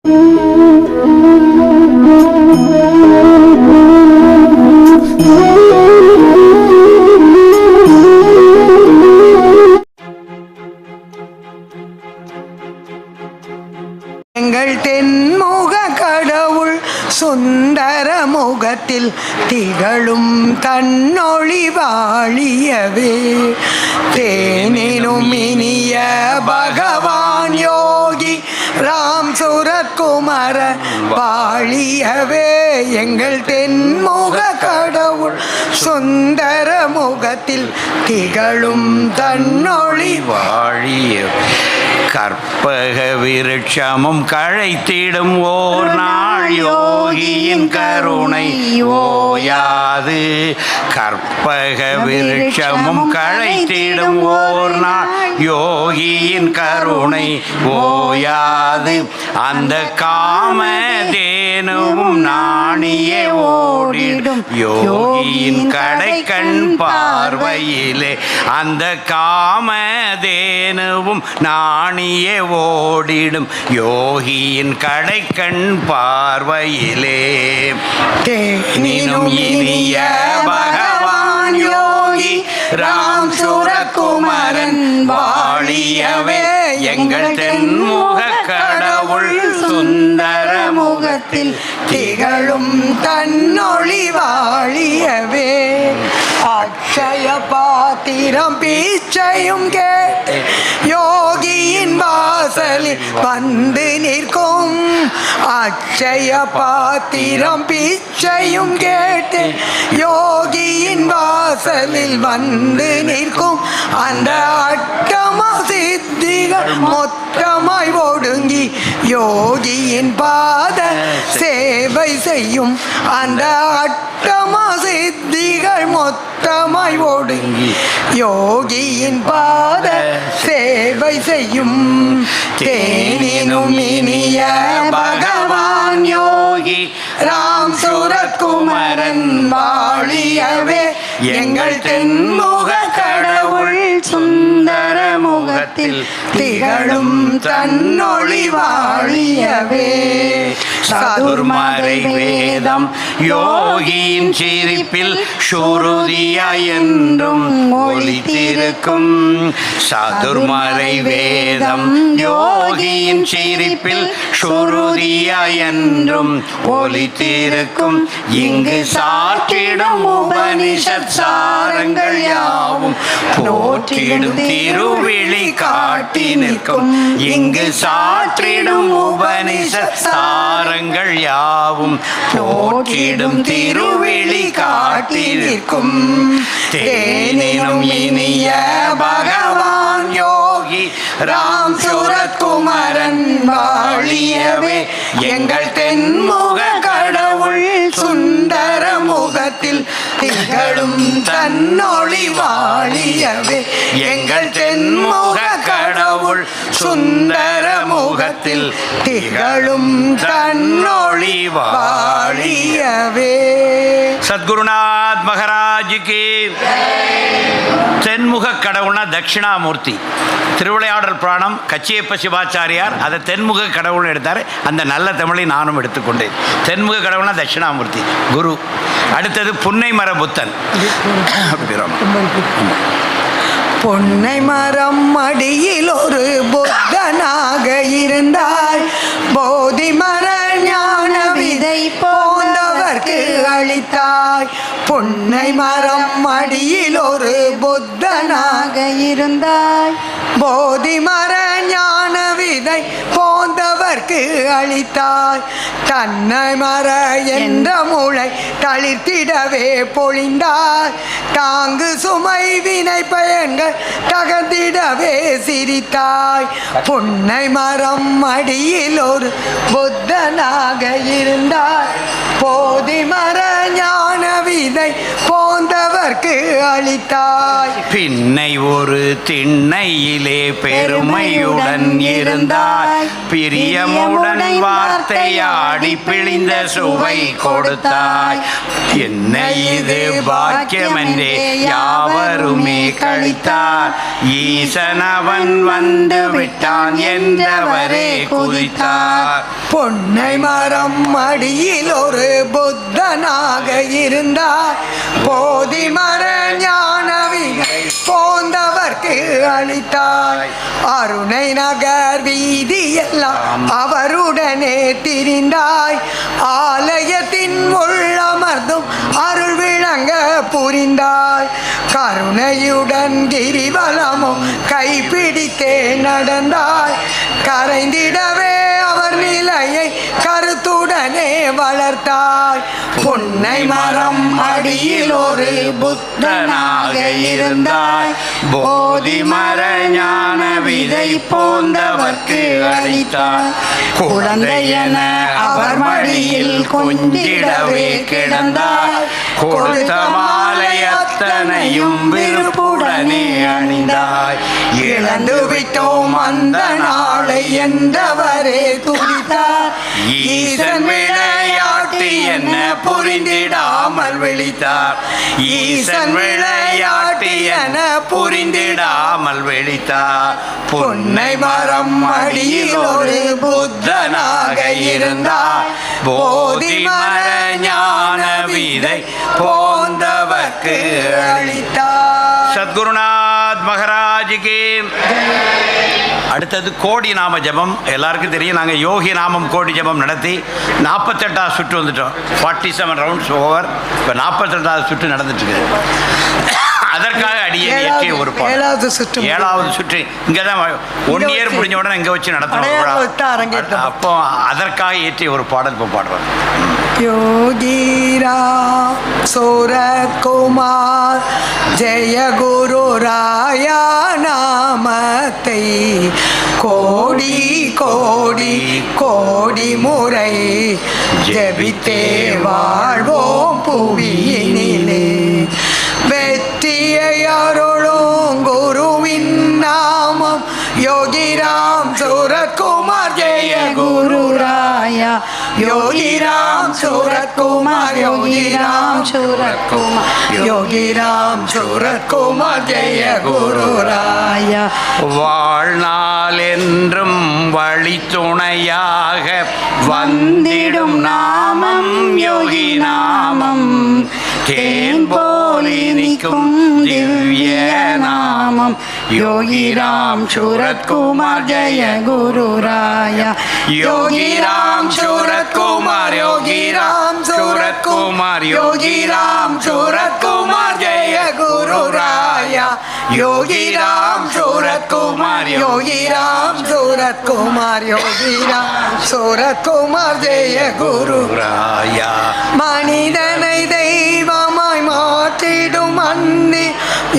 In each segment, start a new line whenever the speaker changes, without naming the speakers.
எங்கள் தென்முக கடவுள் சுந்தர முகத்தில் திகழும் தன்னொளி வாழியவே. தேனினும் இனிய பகவான் யோகி ராம் சுரத்குமர வாழியவே. எங்கள் தென்முக கடவுள் சுந்தர முகத்தில் திகழும் தன்னொளி
வாழியவே. கற்பக விருட்சமும் கழைத்திடும் ஓர் நாள் யோகியின் கருணை ஓயாது. கற்பக விருட்சமும் கழைத்திடும் ஓர் நாள் யோகியின் கருணை ஓயாது. அந்த காமதேனுவும் நாணியே ஓடிடும் யோகியின் கடைக்கண் பார்வையிலே. அந்த காமதேனுவும் நாணியே ஓடிடும் யோகியின் கடைக்கண் பார்வையிலே. தேனினும் இனிய பகவான் யோகி ராம் சுரகுமரன் வாழியவே. எங்கள் தென்முக கடவுள் சுந்தர முகத்தில் திகழும் தன்னொளி வாழியவே. அக்ஷய பாத்திரம் பீச்சையும் கேட்டு யோகியின் வாசலில் வந்து நிற்கும். அக்ஷய பாத்திரம் பீச்சையும் கேட்டு யோகியின் வாசலில் வந்து நிற்கும். அந்த அட்டம சித்திகள் மொத்தமாய் ஒடுங்கி யோகியின் பாத சேவை செய்யும். அந்த அட்டம சித்திகள் மொத்தமாய் ஒடுங்கி யோகியின் பாத சேவை செய்யும். தேனினும் இனிய பகவான் யோகி ராம் சுரத்குமரன் வாழியவே. எங்கள் தென்முக கடவுள் சுந்தர முகத்தில் திகழும் தன்னொளி வாழியவே. சதுர்மறை வேதம் யோகியின் சிரிப்பில் சுருதியாய் என்றும் ஒலித்திருக்கும். சதுர்மறை வேதம் யோகியின் சிரிப்பில் சுருதியாய் என்றும் ஒலித்திருக்கும். இங்கு சாற்றிடும் உபனிஷத் சாரங்கள் யாவும் போற்றிடும் திருவிழி காட்டி நிற்கும். இங்கு சாற்றிடும் உபனிஷத் சாரங்கள் யாவும் போற்றிடும் திருவிழி காட்டி நிற்கும். தேனினும் இனிய பகவான் யோகி ராம் சுரத்குமரன் வாழியவே. எங்கள் தென்முக கடவுள் சுந்தர முகத்தில் திகழும் தன்னொளி வாழியவே. எங்கள் தென்முக கடவுள் சுந்தர முகத்தில் திகழும் தன்னொளி வாழியவே. சத்குருநாத் மகாராஜுக்கு. தென்முக கடவுள்னா தட்சிணாமூர்த்தி. திருவிளையாடல் புராணம் கச்சியப்ப சிவாச்சாரியார் அதை தென்முக கடவுள்னு எடுத்தார். அந்த நல்ல தமிழை நானும் எடுத்துக்கொண்டேன். தென்முக கடவுள்னா தட்சிணாமூர்த்தி குரு. அடுத்தது புன்னை மர புத்தன்.
பொன்னை மரம் அடியில் ஒரு புத்தனாக இருந்தாய். போதி மர ஞான விதை போந்தவர்க்கு அளித்தாய். பொன்னை மரம் அடியில் ஒரு புத்தனாக இருந்தாய். போதி மர ஞான விதை போந்தவர்க்கு அளித்தாய். தன்னை மர என்ற முளை தளிர்த்திடவே பொழிந்தாய். தாங்கு சுமை வினை பயன்கள் தகர்ந்திடவே சிரித்தாய். பொன்னை மரம் அடியில் ஒரு புத்தனாக இருந்தாய். போதி மர ஞான விதை போந்தவர்க்கு அளித்தாய்.
பின்னை ஒரு திண்ணையிலே பெருமையுடன் இருந்தாய், பிரியமுடன் வார்த்தையாடி பிழிந்த சுவை கொடுத்தாய். என்ன இது பாக்கியமென்றே யாவருமே கழித்தார், ஈசனவன் வந்து விட்டான் என்றவரே குதித்தார்.
பொன்னை மரம் அடியில் ஒரு புத்தனாக இருந்தார், போதி மர ஞான விதை போந்தவர்க்கு அளித்தாய். அருணை நகர் வீதி எல்லாம் அவருடனே திரிந்தாய், ஆலயத்தின் உள்ளமர்ந்தும் அருள் விளங்க புரிந்தாய். கருணையுடன் கிரிவலமும் கைப்பிடித்தே நடந்தாய், கரைந்திடவே அவர் நிலையை கருத்துடனே வளர்த்தாய். பொன்னை மரம் அடியில் ஒரு புத்தனாக இருந்தாய்,
போதி மர ஞான விதை போந்தவர்க்கு அளித்தார். குழந்தையென அவர் மடியில் கொஞ்சிடவே கிடந்தார், கொடுத்த மாலை அத்தனையும் விருப்புடனே அணிந்தாய்.
இழந்து விட்டோம் அந்த நாளை என்றவரே துடித்தார்,
ஈசன் விளையாட்டு என்ன புரிந்திடாமல் விழித்தார், ஈசன் விளையாட்டு என புரிந்திடாமல் விழித்தார். பொன்னை மரம் அடியில் ஒரு புத்தனாக இருந்தார், போதி மர ஞான விதை போந்தவர்க்கு அளித்தார். சத்குருநாத் மகாராஜுக்கு. அடுத்தது கோடி நாம ஜபம். எல்லாருக்கும் தெரியும், நாங்கள் யோகி நாமம் கோடி ஜபம் நடத்தி 48வது சுற்று வந்துட்டோம். 47 ரவுண்ட்ஸ் ஓவர். இப்போ 48வது சுற்று நடந்துட்டு இருக்குது. அதற்காக அடியே இயற்றிய ஒரு பாடல். 7வது சுற்று இங்கே தான் 1 இயர் முடிஞ்ச உடனே இங்கே வச்சு நடத்தணும். அப்போ அதற்காக இயற்றிய ஒரு பாடல் இப்போ பாடுறோம்.
யோகிரா சூரத்குமார் ஜெய குரு ராயா நாமத்தை கோடி கோடி கோடி முறை ஜெபித்தே வாழ்வோம் புவியினிலே. வெற்றியை அருளும் குருவின் நாமம் யோகிராம் சூரத்குமார் ஜெய குரு ராயா. யோகிராம் சூரத்குமார் யோகிராம் சூரத்குமார் யோகிராம் சூரத்குமார் ஜெய குரு ராயா.
வாழ்நாள் என்றும் வழி துணையாக வந்திடும் நாமம் யோகி நாமம், தேன் போல் இனிக்கும் திவ்ய நாமம் யோகிராம் சூரத்குமார் ஜெய குரு ராயா. யோகிராம் சூரத்குமார் யோகிராம் சூரத்குமார் யோகிராம் சூரத்குமார் ஜெய குரு ராயா. யோகிராம் சூரத்குமார்
யோகிராம் சூரத்குமார் யோகிராம் சூரத்குமார் ஜெய குரு
ராயா.
மனிதனை தெய்வமாய் மாற்றிடும் அன்னி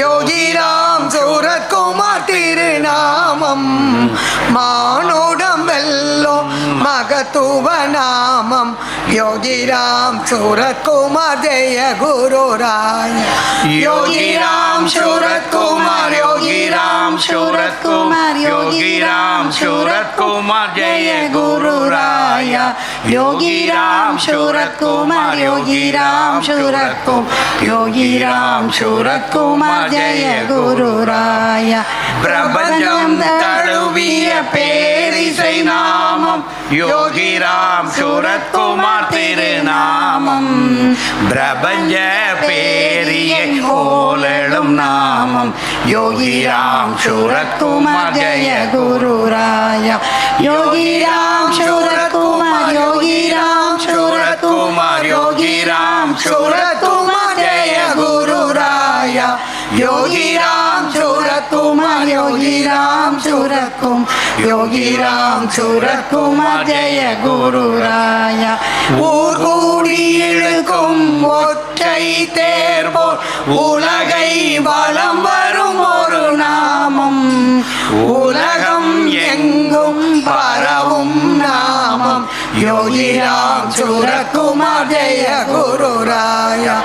யோகிராம் சூரத்குமார் திருநாமம், மானுடம் வெல்லும் மகத்துவ நாமம் யோகிராம் சூரத்குமார் ஜெய குரு ராயா.
யோகிராம் சூரத்குமார் யோகிராம் சூரத்குமார் யோகிராம் சூரத்குமார் ஜெய குரு ராயா. யோகிராம் சூரத்குமார் யோகிராம் சூரத்குமார் யோகிராம் சூரத்குமார் ஜெய குரு ராயா. பிரபஞ்சம் தழுவிய பேரிசை நாமம் யோகிராம் சூரத்குமார் திருநாமம், பிரபஞ்ச பேரியை போலெழும் நாமம் யோகிராம் சூரத்குமார் ஜெய குரு ராயா. யோகிராம் சூரத்குமார் யோகிராம் சூரத்குமார் யோகிராம் சூரத்குமார் ஜெய குரு ராயா. யோகிராம் சூரத்குமார் யோகிராம் சூரத்குமார் யோகிராம் சூரத்குமார் ஜெய குரு ராயா. ஊர் கூடி இழுக்கும் ஒற்றை தேர்போல் உலகை வலம் வரும் ஒரு நாமம், உலகம் எங்கும் பரவும் நாமம்
योगी राम सूरत कुमार जय गुरु राया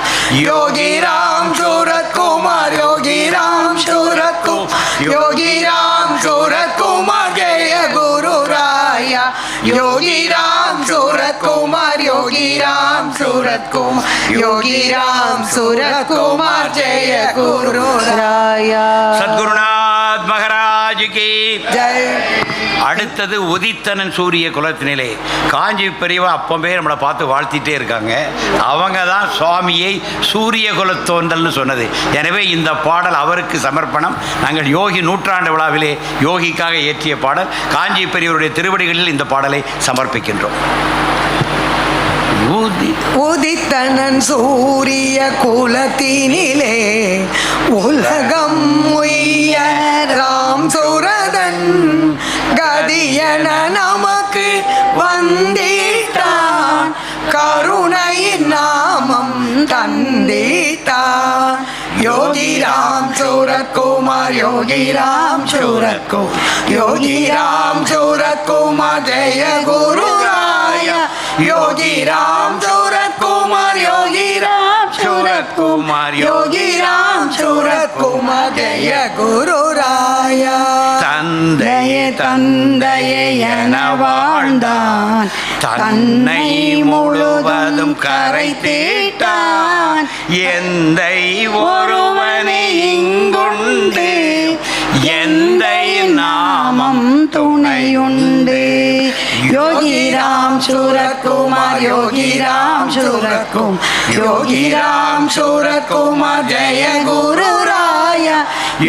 योगी राम सूरत कुमार योगी राम सूरत कुमार योगी राम सूरत कुमार जय गुरु राया योगी राम सूरत कुमार योगी राम सूरत कुमार योगी राम सूरत कुमार जय गुरु राया
சத்குருநாத் மகாராஜ் கி
जय
அடுத்தது உதித்தனன் சூரிய குலத்தினிலே காஞ்சி பெரியவா அப்பவே நம்மளை பார்த்து வாழ்த்திட்டே இருக்காங்க. அவங்க தான் சுவாமியை சூரிய குலத்தோன்றல்னு சொன்னது. எனவே இந்த பாடல் அவருக்கு சமர்ப்பணம். நாங்கள் யோகி நூற்றாண்டு விழாவிலே யோகிக்காக இயற்றிய பாடல். காஞ்சி பெரியவருடைய திருவடிகளில் இந்த பாடலை சமர்ப்பிக்கின்றோம்.
உதித்தனன் சூரிய குலத்தினிலே உலகம் உய்ய ராம் சூரதன் கதியன நமக்கு வந்திட்டான் கருணையின் நாமம் தந்திட்டான் योगी राम सूरत कुमार योगी राम सूरत कुमार योगी राम सूरत कुमार जय गुरु राया योगी राम सूरत कुमार योगी राम सूरत कुमार योगी राम सूरत कुमार जय गुरु राया
தந்தையே
தந்தையே என வாழ்ந்தான் தன்னை முழுவதும் கரை தீட்டான்
எந்தை ஒருவனே இங்குண்டு எந்தை நாமம்
துணையுண்டு योगी राम सूरत कुमार योगी राम सूरत कुमार योगी राम सूरत कुमार जय गुरु राया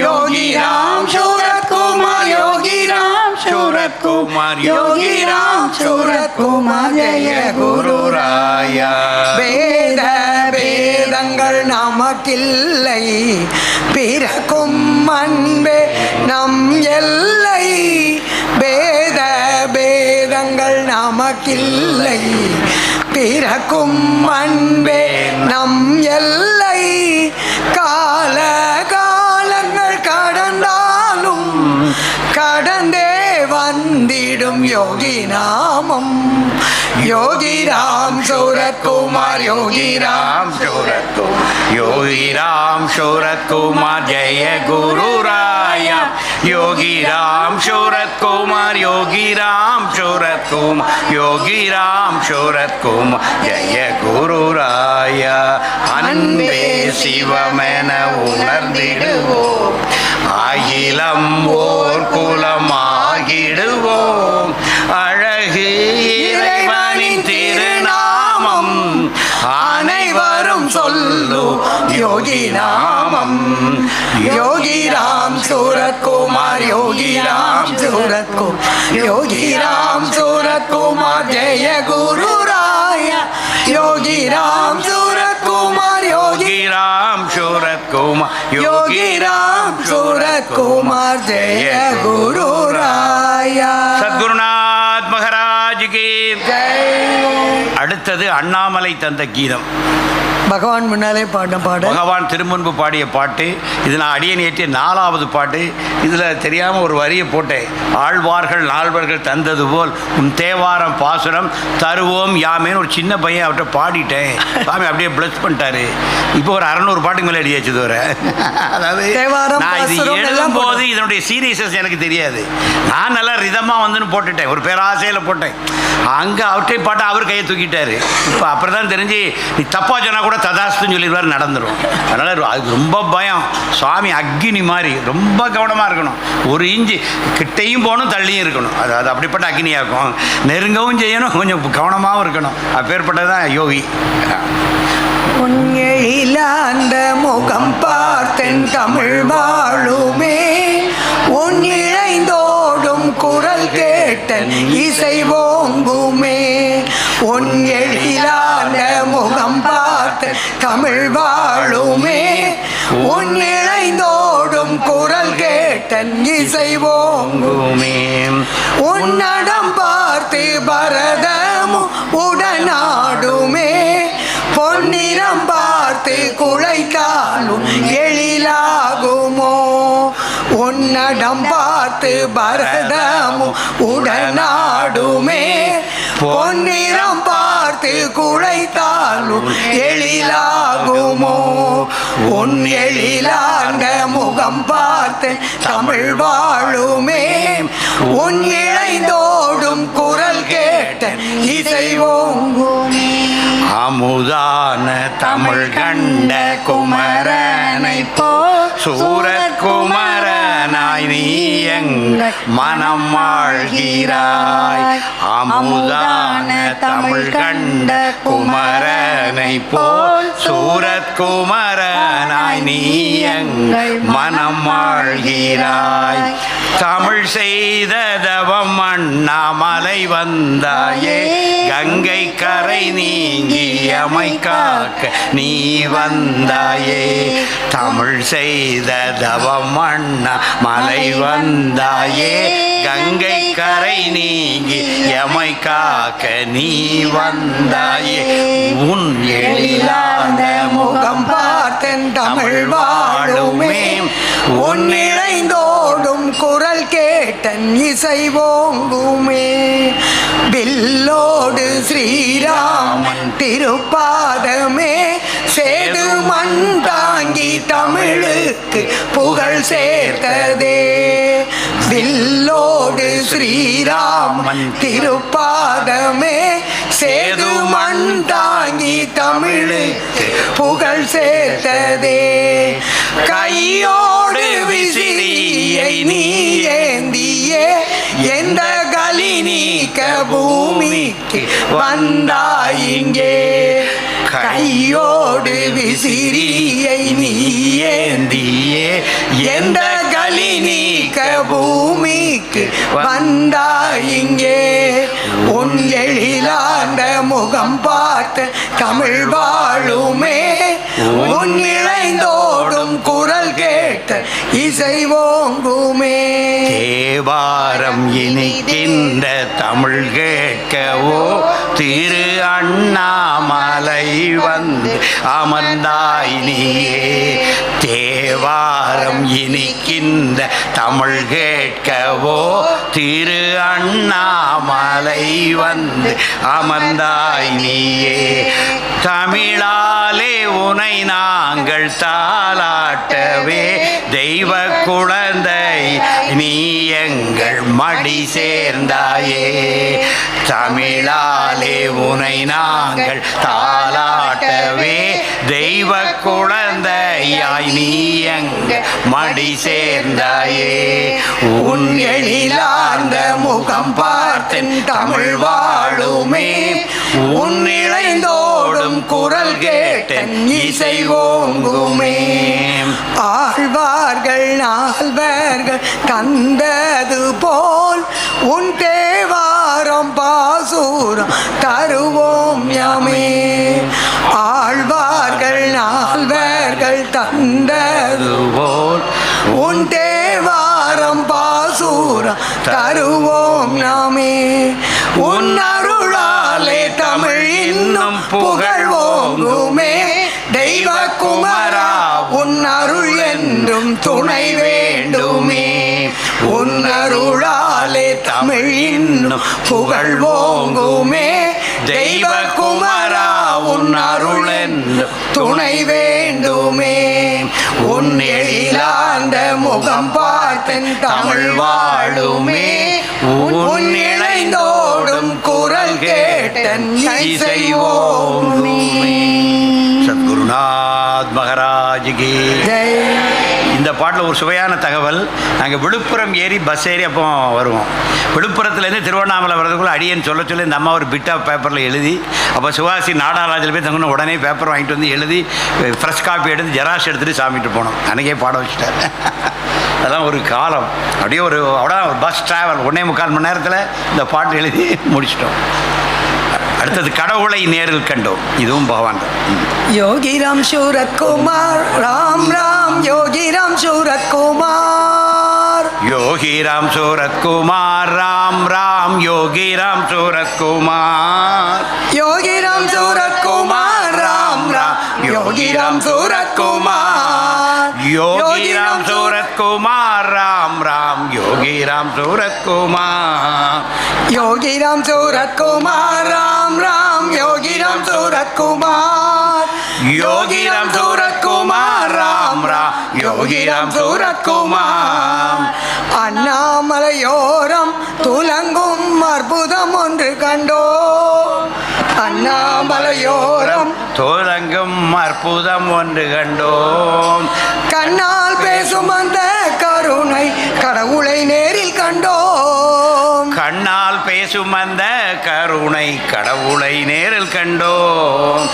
योगी राम सूरत कुमार योगी राम सूरत कुमार योगी राम सूरत कुमार जय गुरु राया வேத வேதங்கள் நமக்கில்லை பிறக்கும் அன்பே நம் எல்லை வேத வேதங்கள் நமக்கில்லை பிறக்கும் அன்பே நம் எல்லை கால காலங்கள் கடந்தாலும் கடந்தே வந்திடும் யோகி நாமம் योगी राम सूरत कुमार योगी राम सूरत कुमार
योगी राम सूरत कुमार जय गुरु राया योगी राम सूरत कुमार योगी राम सूरत कुमार योगी राम सूरत कुमार जय गुरु राया அன்பே சிவமென உணர்ந்திடுவோம் அகிலம் ஓர் குலமாகிடுவோம் அழகு இறைவனின் திருநாமம் அனைவரும் சொல்லு யோகி நாமம் योगी राम सूरत कुमार योगी राम सूरत कुमार योगी राम सूरत कुमार जय गुरु राया योगी राम सूरत कुमार योगी राम सूरत कुमार योगी राम सूरत कुमार जय गुरु राया सद्गुरुनाथ महाराज की जय அடுத்தது அண்ணாமலை தந்த கீதம்.
பகவான் முன்னாலே பாடின பாடு,
பகவான் திருமுன்பு பாடிய பாட்டு. இது நான் அடியன் ஏற்றிய 4வது பாட்டு. இதில் தெரியாமல் ஒரு வரியை போட்டேன். ஆழ்வார்கள் நால்வர்கள் தந்தது போல் உன் தேவாரம் பாசுரம் தருவோம் யாமேன்னு ஒரு சின்ன பையன் அவர்கிட்ட பாடிட்டேன். சாமி அப்படியே பிளஸ் பண்ணிட்டாரு. இப்போ ஒரு 600 பாட்டுக்கு மேலே எழுதி வச்சது வர. அதாவது நான் இது எழுதும் போது இதனுடைய சீரியஸஸ் எனக்கு தெரியாது. நான் நல்லா ரிதமாக வந்துன்னு போட்டுட்டேன், ஒரு பேராசையில் போட்டேன். அங்கே அவர்கிட்ட பாட்டு அவர் கையை தூக்கிட்டாரு. இப்போ அப்புறம் தான் தெரிஞ்சு நீ தப்பா சொன்னா கூட ததாஸ்துன்னு சொல்லிடுவார், நடந்துடும். அதனால் அதுக்கு ரொம்ப பயம். சுவாமி அக்னி மாதிரி ரொம்ப கவனமாக இருக்கணும். ஒரு இஞ்சி கிட்டையும் போகணும், தள்ளியும் இருக்கணும். அது அப்படிப்பட்ட அக்னியாக்கும். நெருங்கவும் செய்யணும், கொஞ்சம் கவனமாகவும் இருக்கணும். அப்பேற்பட்டதான் யோகி.
உன்னில அந்த முகம் பார்த்தன் தமிழ் வாழுமே உன் இழைந்தோடும் குரல் கேட்டன் இசை ஓங்குமே உன் எழிலான முகம் பார்த்த தமிழ் வாழுமே உன் இழைந்தோடும் குரல் கேட்டன் இசை ஓங்குமே உன்னடம் பார்த்து பரதமும் உடனாடுமே பொன்னிறம் பார்த்து குழைத்தாலும் எழிலாகுமோ உன்னடம் பார்த்து பரதமும் உடனாடுமே பொன்னிறம் பார்த்து குழைத்தால் எழிலாகுமோ? உன் எழிலாண்ட முகம் பார்த்து தமிழ் வாழுமே. உன் இழைந்தோடும் குரல் கேட்ட இசை ஓங்குமே.
அமுதான தமிழ் கண்ட குமரனை போ சூரத் குமரனாய் நீ எங்கள் மனம் வாழ்கிறாய். அமுதான தமிழ் கண்ட குமரனை போல் சூரத் குமரனாய் நீ எங்கள் மனம் வாழ்கிறாய். தமிழ் செய்த தவம் அண்ணாமலை வந்தாயே, கங்கை கரை நீங்கி அமை காக்க நீ வந்தாயே. தமிழ் செய்த தவம் அண்ணாமலை வந்தாயே, கங்கை கரை நீங்கி எமை காக்க நீ வந்தாயே. உன் எழிலான
முகம் பார்த்தன் தமிழ் வாழுமே. உன் இழைந்தோடும் குரல் கேட்டன் இசை ஓங்குமே. வில்லோடு ஸ்ரீராமன் திருப்பாதமே, சேது மண் தாங்கி தமிழுக்கு புகழ் சேர்த்ததே. வில்லோடு ஸ்ரீராமன் திருப்பாதமே, சேது மண் தாங்கி தமிழுக்கு புகழ் சேர்த்ததே. கையோடு விசிறியை நீ ஏந்தியே, எந்த கலி நீக்க பூமிக்கு வந்தாயிங்கே. கையோடு விசிறியை நீ ஏந்தியே, எந்த கலி நீக்க பூமிக்கு வந்தாயிங்கே. உன் எழிலாண்ட முகம் பார்த்து தமிழ் வாழுமே. உன் இழைந்தோடும் குரல் கேட்ட இசை ஓங்குமே.
தேவாரம் இனிக்கின்ற தமிழ் கேட்கவோ திரு அண்ணாமலை வந்து அமர்ந்தாய் நீயே. தேவாரம் இனிக்கின்ற தமிழ் கேட்கவோ திரு அண்ணாமலை வந்து அமர்ந்தாய் நீயே. தமிழாலே உனை நாங்கள் தாலாட்டவே, தெய்வ குழந்தை நீ எங்கள் மடி சேர்ந்தாயே. தமிழாலே உனை நாங்கள் தாலாட்டவே, தெய்வ குழந்தையாய் நீ எங்கள் மடி சேர்ந்தாயே.
உன் எழிலார்ந்த முகம் பார்த்தன் தமிழ் வாழுமே. உன் இழைந்தோடும் குரல் கேட்டன் இசை ஓங்குமே. ஆழ்வார்கள் நால்வர்கள் தந்தது போல் உன் தேவாரம் பாசூரம் தருவோம் யமே. ஆழ்வார்கள் நால்வர்கள் தந்தது போல் உன் தேவாரம் பாசூரம் தருவோம் நாமே. உன் அருளாலே தமிழ் இன்னும் புகழ்வோங்குமே. தெய்வ குமரா உன் அருள் என்றும் துணை வேண்டுமே. உன் அருளாலே தமிழ் இன்னும் புகழ்வோங்குமே. தெய்வ குமரா உன் அருள் என்றும் துணை வேண்டுமே. உன் எழிலார்ந்த முகம் பார்த்தன் தமிழ் வாழுமே. உன் இணைந்தோடும் குரல் கேட்டன் இசை ஓங்குமே.
சத்குருநாத் மகாராஜுக்கு
ஜெய்.
இந்த பாட்டில் ஒரு சுவையான தகவல். நாங்கள் விழுப்புரம் ஏறி பஸ் ஏறி அப்போ வருவோம். விழுப்புரத்துலேருந்து திருவண்ணாமலை வர்றதுக்குள்ளே அடியேன்னு சொல்ல சொல்லி இந்த அம்மா ஒரு பிட் ஆஃப் பேப்பரில் எழுதி, அப்போ சிவாசி நாடாராஜில் போய் தங்கணும். உடனே பேப்பர் வாங்கிட்டு வந்து எழுதி ஃப்ரெஷ் காப்பி எடுத்து ஜெராக்ஸ் எடுத்துகிட்டு சாமிட்டு போனோம். அன்றைக்கே பாட வச்சுட்டேன். அதெல்லாம் ஒரு காலம். அப்படியே ஒரு பஸ் ட்ராவல் 1.25 மணி நேரத்தில் இந்த பாட்டு எழுதி முடிச்சிட்டோம். அடுத்தது கடவுளை நேரில் கண்டோம். இதுவும் பகவான் தான்.
யோகிராம் சூரத்குமார் ராம் ராம். யோகிராம் சூரத்குமார்.
யோகிராம் சூரத்குமார் ராம் ராம். யோகிராம் சூரத்குமார்.
யோகிராம் சூரத்குமார் ராம் ராம். யோகிராம் சூரத்குமார்.
योगी राम सूरत कुमार राम राम योगी राम सूरत कुमार
योगी राम सूरत कुमार राम राम योगी राम सूरत कुमार
योगी राम सूरत कुमार राम राम योगी राम सूरत कुमार
அண்ணாமலையோரம் துலங்கும் அற்புதம் ஒன்று கண்டோ அண்ணாமலையோரம்
துலங்கும் அற்புதம் ஒன்று கண்டோம்
கண்ணால் பேசும் அந்த கருணை கடவுளை நேரில் கண்டோம்
கண்ணால் பேசும் அந்த கருணை கடவுளை நேரில் கண்டோம்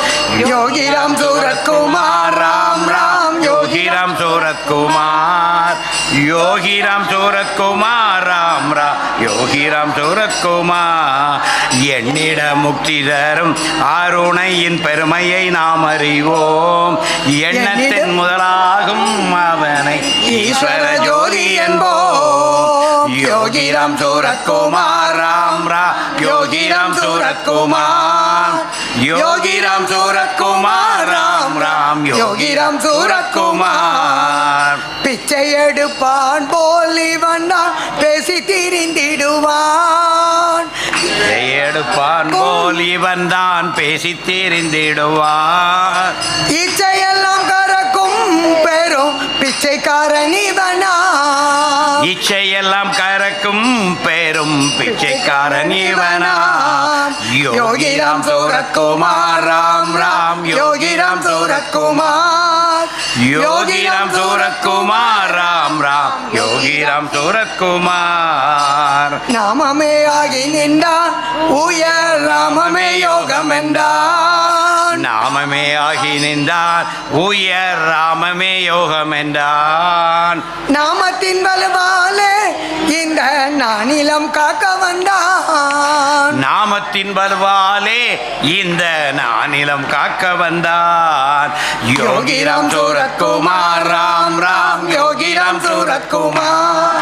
யோகி ராம் சூரத் குமார் ராம் ராம்
योगी राम सूरत कुमार योगी राम सूरत कुमार राम राम योगी राम सूरत कुमार எண்ணிட முக்தி தரும் ஆருணையின் பெருமையை நாம் அறிவோம் எண்ணத்தின் முதலாகும் அவனை ஈஸ்வர ஜோதி என்போம் योगी राम सूरत कुमार राम राम योगी राम सूरत कुमार योगी राम सूरत कुमार राम राम योगी राम सूरत कुमार
பிச்சை எடுப்பான் போல் இவன்தான் பேசி திரிந்திடுவான்
எடுப்பான் போல் இவன் தான் பேசி தெரிந்திடுவான்
இச்சையெல்லாம் கறக்கும் பெரும் பிச்சைக்காரன் இவனா
இச்சையெல்லாம் கறக்கும் பெரும் பிச்சைக்காரன் இவனா யோகி ராம் சூரத் குமார் ராம் ராம் யோகி ராம் சூரத் குமார் யோகி ராம் சூரத் குமார் ராம் ராம் யோகி ராம் சூரத் குமார்
நாமமே ஆகி நின்றான் உயர் ராமமே யோகம் என்றான்
நாமமே ஆகி நின்றான் உயர் ராமமே யோகம் என்றான்
நாமத்தின் வலுவாலே இந்த நானிலம் காக்க வந்தான்
நாமத்தின் வலுவாலே இந்த நானிலம் காக்க வந்தான் யோகி ராம் சூரத் குமார் ராம் ராம் யோகி ராம் சூரத் குமார்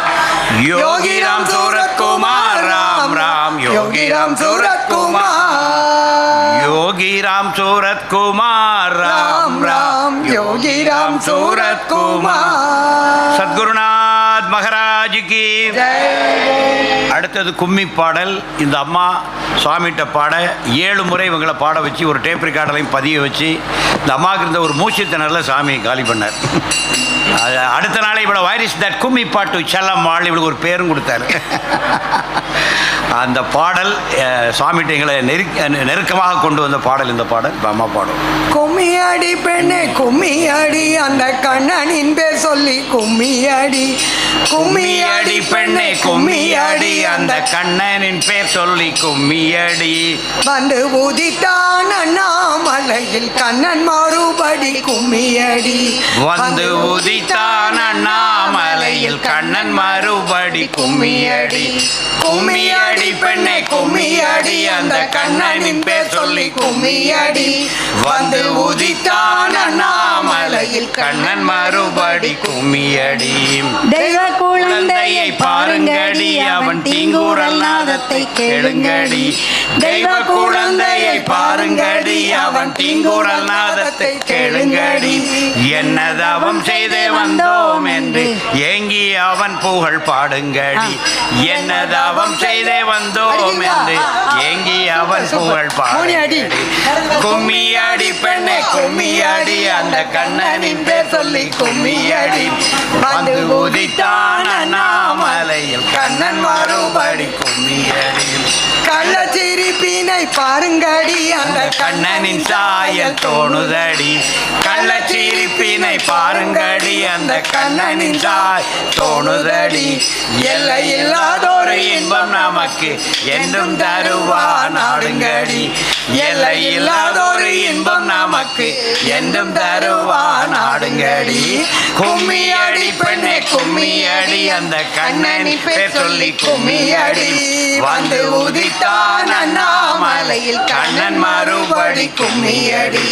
யோகி ராம் சூரத் குமார் ராம் ராம் யோகி ராம் சூரத் குமார் யோகி ராம் சூரத் குமார் ராம் ராம்
யோகி ராம் சூரத் குமார்
சத்குருநாத் மகாராஜ் கி அடுத்தது கும்மி பாடல். இந்த அம்மா சுவாமிகிட்ட பாட 7 முறை இவங்களை பாட வச்சு ஒரு டேப் ரெக்கார்டரையும் பதிய வச்சு இந்த அம்மாவுக்கு இருந்த ஒரு மூச்சு திணறல சாமி காலி பண்ணார். அடுத்த நாளை இவ்வளோ வைரஸ் தட் கும்மி பாட்டு செல்லம்மாள் இவளுக்கு ஒரு பேரும் கொடுத்தாரு. அந்த பாடல் சுவாமிகிட்ட எங்களை நெருக்கமாக கொண்டு வந்த பாடல் இந்த பாடல். இப்போ அம்மா பாடும்.
கும்மியடி பெண்ணே கும்மியடி அந்த கண்ணனின் பேர் சொல்லி கும்மியடி
கும்மியடி பெண்ணே கும்மியடி அந்த கண்ணனின் பேர் சொல்லி கும்மியடி
வந்து உதித்தான் அண்ணாமலையில் கண்ணன் மறுபடி கும்மியடி
வந்து உதித்தான் அண்ணாமலையில் கண்ணன் மறுபடி கும்மியடி கும்மியடி பெண்ணே கும்மியடி அந்த கண்ணனின் பேர் சொல்லி கும்மியடி வந்து உதித்தான் அண்ணாமலையில் கண்ணன் மறுபடி கும்மியடி
தெய்வ
குழந்தையை பாருங்கடி அவன் தீங்கூரல் நாதத்தை கேளுங்கடி தெய்வ குழந்தையை பாருங்கடி அவன் தீங்கூரல் நாதத்தை கேளுங்கடி என்ன தவம் செய்தே வந்தோம் என்று ஏங்கி அவன் புகழ் பாடுங்கடி என்ன தவம் செய்தே வந்தோம் என்று ஏங்கி அவன் புகழ் பாடுங்கடி கும்மியடி பெண்ணே கும்மியடி அந்த கண்ணனின் பேர் சொல்லி கும்மியடி வந்து உதித்தான் அண்ணாமலையில் கண்ணன் மறுபடி கும்மியடி
கள்ளச்சிரிப்பினை பாருங்கடி அந்த
கண்ணனின் சாயல் தோணுதடி கள்ளச்சிரிப்பினை பாருங்கடி அந்த கண்ணனின் சாய் தோணுதடி எல்லை இல்லாதோரு இன்பம் நமக்கு என்றும் தருவான் நாடுங்கடி எல்லை இல்லாதோரு இன்பம் நமக்கு என்றும் தருவான் நாடுங்கடி கும்மியடி பெண்ணே கும்மியடி அந்த கண்ணனின் பேர் சொல்லி கும்மியடி வந்து உதித்தான் அண்ணாமலையில் கண்ணன் மறுபடி கும்மியடி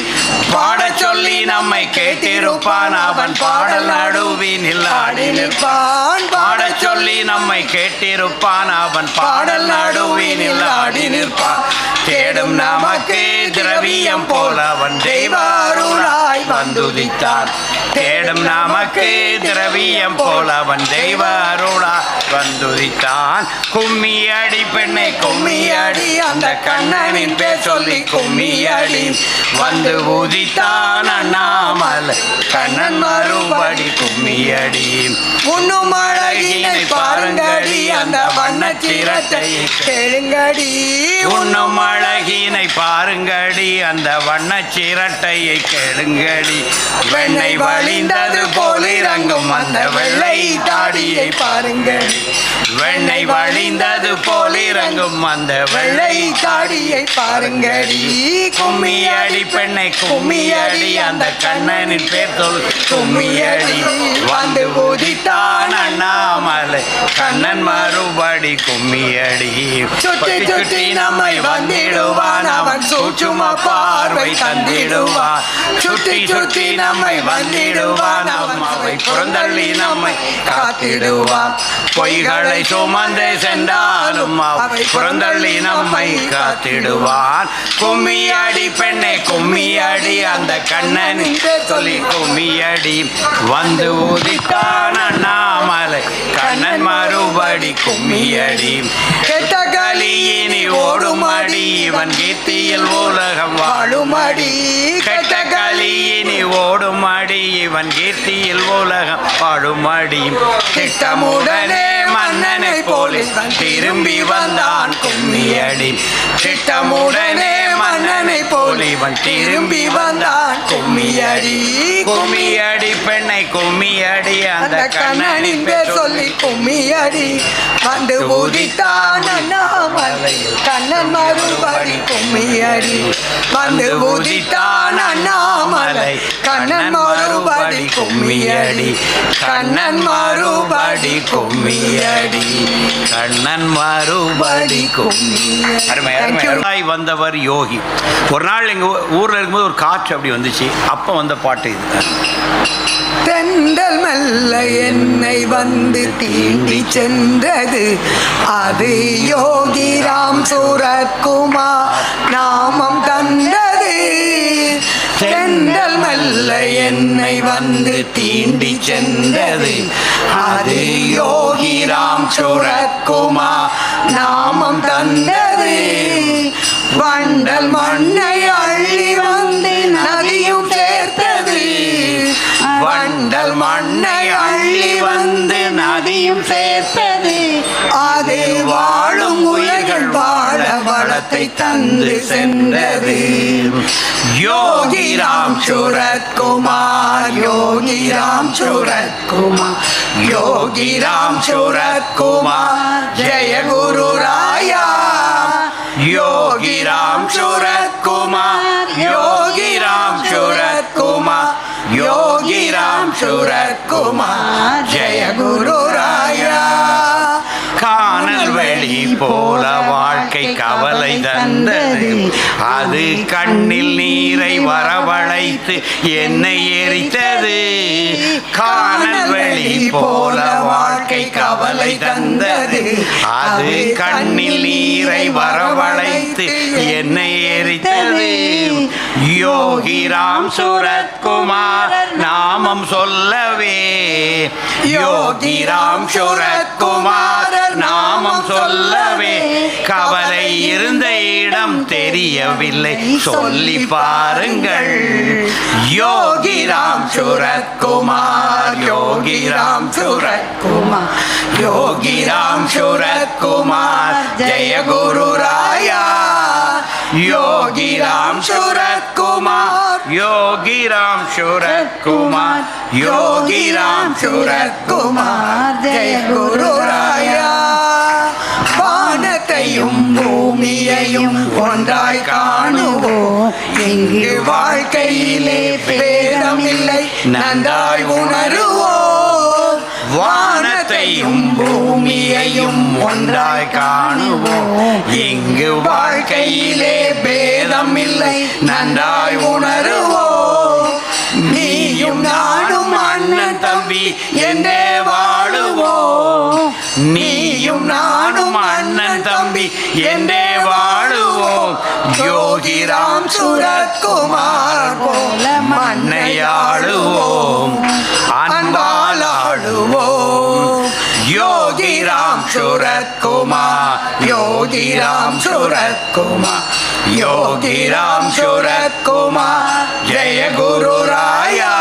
பாட சொல்லி நம்மை கேட்டிருப்பான் அவன் பாடல் நடுவினில் ஆடி நிற்பான் பாட சொல்லி நம்மை கேட்டிருப்பான் அவன் பாடல் நடுவினில் ஆடி நிற்பான் தேடும் நமக்கு திரவியம் போல அவன் தெய்வாருளாய் வந்துதித்தான் தேடும் நமக்கு திரவியம் போல அவன் தெய்வ அருளா வந்துதித்தான். கும்மியடி பெண்ணை கும்மியடி அந்த கண்ணனின் பேர் சொல்லி கும்மியடி வந்து உதித்தான் அண்ணாமலை கண்ணன் மறுபடி கும்மியடி.
உண்ணும் அழகினை பாருங்கடி அந்த வண்ணச் சிரட்டையை கேளுங்கடி.
உண்ணும் அழகினை பாருங்கடி அந்த வண்ணச் சிரட்டையை கேளுங்கடி. வெண்ணை வழிந்தது போல் இறங்கும் அந்த வெள்ளை தாடியை
பாருங்கடி.
வெண்ணை வழிந்தது போல் இறங்கும் அந்த வெள்ளை
தாடியை பாருங்கடி.
கும்மியடி பெண்ணை கும்மியடி அந்த கண்ணனின் பேர் சொல் கும்மியடி வந்து உதித்தான் அண்ணாமலை கண்ணன் மறுபடி கும்மியடி.
சுற்றி சுற்றி நம்மை வந்திடுவான் அவன் சூட்சும பார்வை தந்திடுவான். சுற்றி சுற்றி நம்மை வந்திடுவான் அவன் அவை புறந்தள்ளி நம்மை காத்திடுவான்.
பொய்களை சுமந்து சென்றாலும் அவை புறந்தள்ளி நம்மை காத்திடுவான். கும்மியடி பெண்ணை கும்மியடி அந்த கண்ணனின் சொல்லி கும்மியடி வந்து உதித்தான் அண்ணாமலை கண்ணன் மறுபடி கும்மியடி.
கெட்ட
கலியினி ஓடுமடி இவன் கீர்த்தியில் உலகம்
வாழுமடி.
கெட்ட கலியினி ஓடுமடி இவன் கீர்த்தியில் உலகம் வாழுமடி. திட்டமுடனே மன்னனை போல் திரும்பி வந்தான் கும்மியடி. திட்டமுடனே மன்னனை போல் இவன் திரும்பி வந்தான் கும்மியடி. கும்மியடி பெண்ணை கும்மியடி அந்த கண்ணனின் பேர் சொல்லி
கும்மியடி வந்து உதித்தான் அண்ணாமலை கண்ணன் மறுபடி கும்மியடி. வந்து உதித்தான் அண்ணாமலை கண்ணன் மறுபடி கும்மியடி.
கண்ணன் மறுபடி கும்மியடி கண்ணன் மறுபடி கும்மியடி. அருமை வந்தவர் யோகி. ஒரு நாள் எங்க ஊர்ல இருக்கும்போது ஒரு காற்று அப்படி வந்துச்சு. அப்ப வந்த பாட்டு இது.
தென்றல் மெல்ல என்னை வந்து தீண்டி சென்றது அது யோகிராம் சூரத்குமார் நாமம் தந்தது. தென்றல் மெல்ல என்னை வந்து தீண்டி சென்றது அது யோகிராம் சூரத்குமார் நாமம் தந்தது. வண்டல் மண்ணை அள்ளி வந்து நதியும் சேர்த்தது. வண்டல் மண்ணை அள்ளி வந்து நதியும் சேர்த்தது. அது வாழும் உயிர்கள் வாழ வளத்தை தந்து சென்றது. யோகிராம் சூரத்குமார் யோகிராம் சூரத்குமார் யோகிராம் சூரத்குமார் ஜெய குரு ராயா. யோகிராம் சூரத்குமார் யோகிராம் சூரத்குமார் யோகிராம் சூரத்குமார் ஜெய குரு ராயா.
காணல் வெளி போல வாழ்க்கை கவலை தந்தது அது கண்ணில் நீரை வரவழைத்து என்னை எரித்தது. காணல் வெளி போல வாழ்க்கை கவலை தந்தது அது கண்ணில் நீரை வரவழைத்து என்னை எரித்தது. யோகிராம் சூரத்குமார் நாமம் சொல்லவே யோகிராம் சூரத்குமார் நாமம் சொல்லவே கவலை இருந்த இடம் தெரியவில்லை சொல்லி பாருங்கள். யோகிராம் சூரத்குமார் யோகிராம் சூரத்குமார் யோகிராம் சூரத்குமார் ஜெய குரு ராயா. யோகிராம் சூரத்குமார் யோகிராம் சூரத்குமார் யோகிராம் சூரத்குமார் ஜெய குரு ராயா. வானத்தையும் பூமியையும் ஒன்றாய் காணுவோம் இங்கு வாழ்க்கையிலே பேதமில்லை நன்றாய் உணருவோம். வானத்தையும் பூமியையும் ஒன்றாய் காணுவோம் இங்கு வாழ்க்கையிலே பேதமில்லை நன்றாய் உணருவோம். நீயும் நானும் அண்ணன் தம்பி என்றே வாழுவோம். நீயும் நானும் அண்ணன் தம்பி என்றே வாழுவோம்.
யோகி ராம் சூரத்குமார் போல மண்ணையாளுவோம், அன்பால் ஆளுவோம். யோகி ராம் சூரத்குமார், யோகி ராம் சூரத்குமார், யோகி ராம் சூரத்குமார், ஜெய குரு ராயா.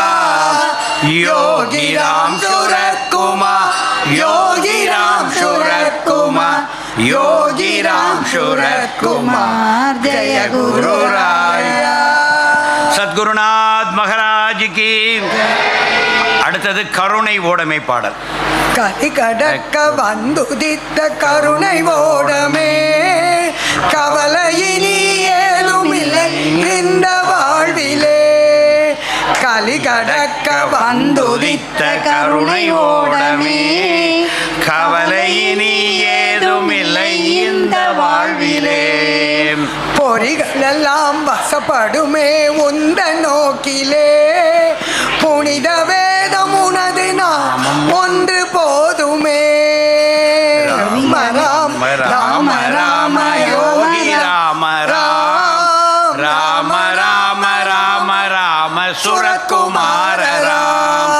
யோகி ராம் சூரத்குமார், யோகி ராம் சூரத்குமார், யோகி ராம் சூரத்குமார், ஜெய குரு ராயா.
சத்குருநாத் மகாராஜ் கி. அடுத்தது கருணை ஓடமை பாடல்.
கதி கடக்க வந்துதித்த கருணை ஓடமே, கவலையினி ஏதுமில்லை இந்த வாழ்விலே. கலி கடக்க வந்துதித்த கருணை ஓடமே,
கவலையினி ஏதுமில்லை இந்த வாழ்விலே.
பொறிகளெல்லாம் வசப்படுமே உந்த நோக்கிலே, புனித வேதம் உனது நாமம் ஒன்று போதுமே. ராம ராம ராம ராம யோகி ராம ராம், ராம ராம ராம ராம சுரத்குமார ராம்,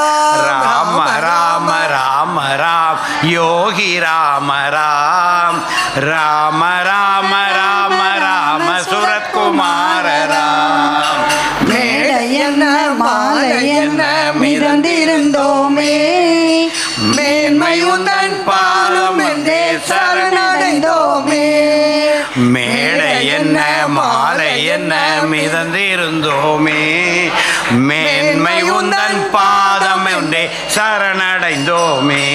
ராம ராம ராம ராம் யோகி ராம ராம், ராம ராம ராம ராம சுரத்குமார ராம். மேடை என்ன மாலை என்ன மிதந்திருந்தோமே, மேன்மை உந்தன் பாதம் என்றே சரணடைந்தோமே.
மேடை என்ன மாலை என்ன மிதந்திருந்தோமே, மேன்மை உந்தன் பாதம் என்றே சரணடைந்தோமே.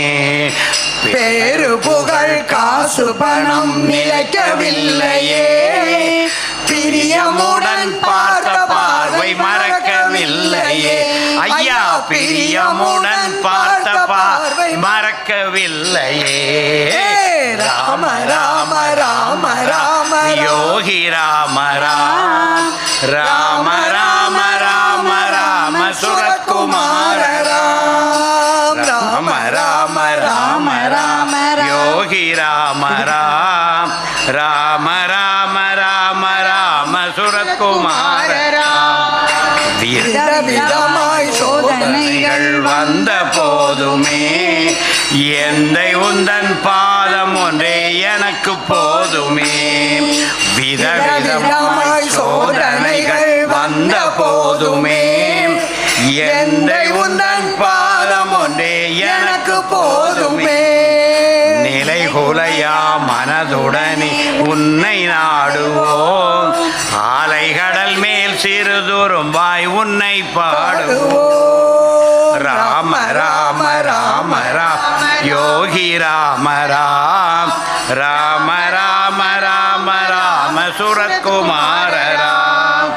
பேரு புகழ் காசு பணம் நிலைக்கவில்லையே, பிரியமுடன் பார்த்த பார்வை மறக்கவில்லையே.
ஐயா பிரியமுடன் பார்த்த பார்வை மறக்கவில்லையே.
ராம ராம ராம ராம
யோகி ராம ராம், ராம ராம ராம ராம சுரத்குமார
ராம்,
ராம ராம ராம ராம யோகி ராம ராம், ராம ராம ராம ராம சுரத்குமார ராம்.
விதவிதமாய்
சோதனைகள் வந்த போதுமே, எந்தை உந்தன் பாதம் ஒன்றே எனக்கு போதுமே. விதவிதமாய் சோதனைகள் வந்த போதுமே, எந்தை உந்தன் பாதம் ஒன்றே எனக்கு போதுமே. நிலைகுலையா மனதுடனே உன்னை நாடுவோம், ஆலைகடல் மேல் சிறுதுரும்பாய் உன்னை பாடுவோம். ராம ராம ராம ராம யோகி ராம ராம், ராம ராம ராம ராம சுரத்குமார ராம்,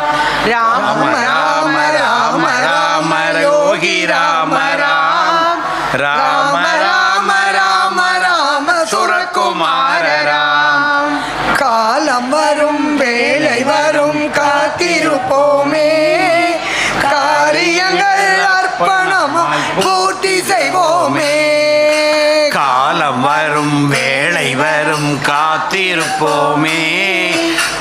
ராம ராம ராம ராம யோகி ராம ராம், ராம ராம ராம ராம சுரத்குமார ராம். காலம் வரும் வேளை வரும் காத்திருப்போமே, காரியங்கள் அர்ப்பணமாய் பூர்த்தி செய்வோமே.
காலம் வரும் வேளை வரும் காத்திருப்போமே,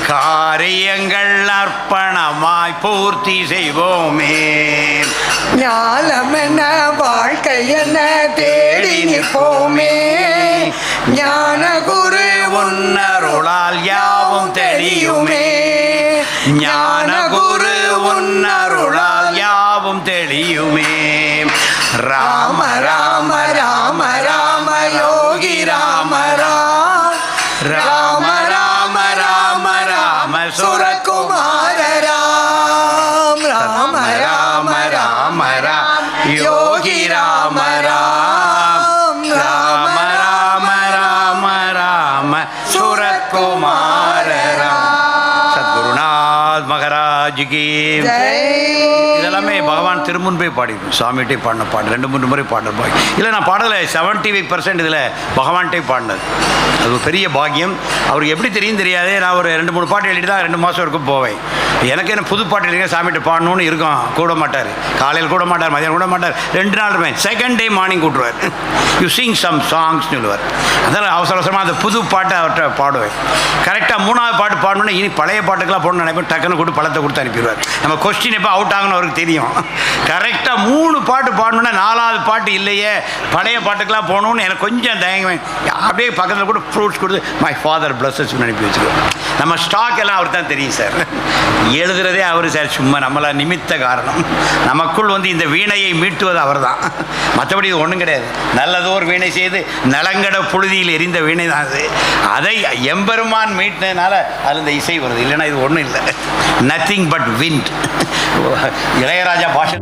காரியங்கள் அர்ப்பணமாய் பூர்த்தி செய்வோமே.
ஞானம் என்ன வாழ்க்கை என்ன தேடி நிற்போமே, ஞான குரு
உன்னருளால் யாவும் தெரியுமே. ஞான குரு உன்னருளால் யாவும் தெரியுமே. ராம ராம ராம ராம யோகி ராம ராம், ராம ராம ராம ராம சுரத்குமார ராம், ராம ராம ராம ராம யோகி ராம ராம், ராம ராம ராம ராம சுரத்குமார ராம். சத்குருநாத் மகாராஜுக்கு. இதெல்லாமே பகவான் திருமுன்பே பாடிடும். சாமிகிட்டே பாடின பாடு 2-3 முறை பாடுற பாக்கியம் இல்லை. நான் பாடலை 75% இதில் பகவான்கிட்டே பாடினது. அது ஒரு பெரிய பாக்கியம். அவருக்கு எப்படி தெரியும் தெரியாது. நான் ஒரு 2-3 பாட்டு எழுதிட்டு தான் 2 மாதம் வரைக்கும் போவேன். எனக்கு என்ன புது பாட்டு எழுதிங்க சாமிகிட்ட பாடணும்னு இருக்கும். கூட மாட்டார், காலையில் கூட மாட்டார், மதியம் கூட மாட்டார். 2 நாள் இருப்பேன். செகண்ட் டே மார்னிங் கூட்டுருவார். யூ சிங் சம் சாங்ஸ் சொல்லுவார். அதனால் அவசர அவசரமாக அந்த புது பாட்டை அவர்கிட்ட பாடுவேன். கரெக்டாக 3ஆவது பாட்டு பாடணுன்னா இனி பழைய பாட்டுக்கெல்லாம் போடணும்னு நினைப்பேன். டக்குன்னு கூட்டு பழத்தை கொடுத்து அனுப்பிடுவார். நம்ம கொஸ்டின் எப்போ அவுட் ஆகணும் அவருக்கு தெரியும். கரெக்டாக 3 பாட்டு பாடணுன்னா 4ஆவது பாட்டு இல்லையே பழைய பாட்டுக்கெல்லாம் போகணுன்னு எனக்கு கொஞ்சம் தயங்குவேன். அப்படியே பக்கத்தில் கூட ஃப்ரூட்ஸ் கொடுத்து மை ஃபாதர் பிளஸஸ் அனுப்பி வச்சுருவோம். நம்ம ஸ்டாக் எல்லாம் அவர் தான் தெரியும் சார். எழுதுறதே அவர் சார். சும்மா நம்மள நிமித்த காரணம். நமக்குள் இந்த வீணையை மீட்டுவது அவர் தான். மற்றபடி இது ஒன்றும் கிடையாது. நல்லதோர் வீணை செய்து நலங்கட புழுதியில் எரிந்த வீணை தான் அது. அதை எம்பெருமான் மீட்டினதுனால அது இந்த இசை வருது. இல்லைன்னா இது ஒன்றும் இல்லை. Nothing but wind. இளையராஜா பாஷை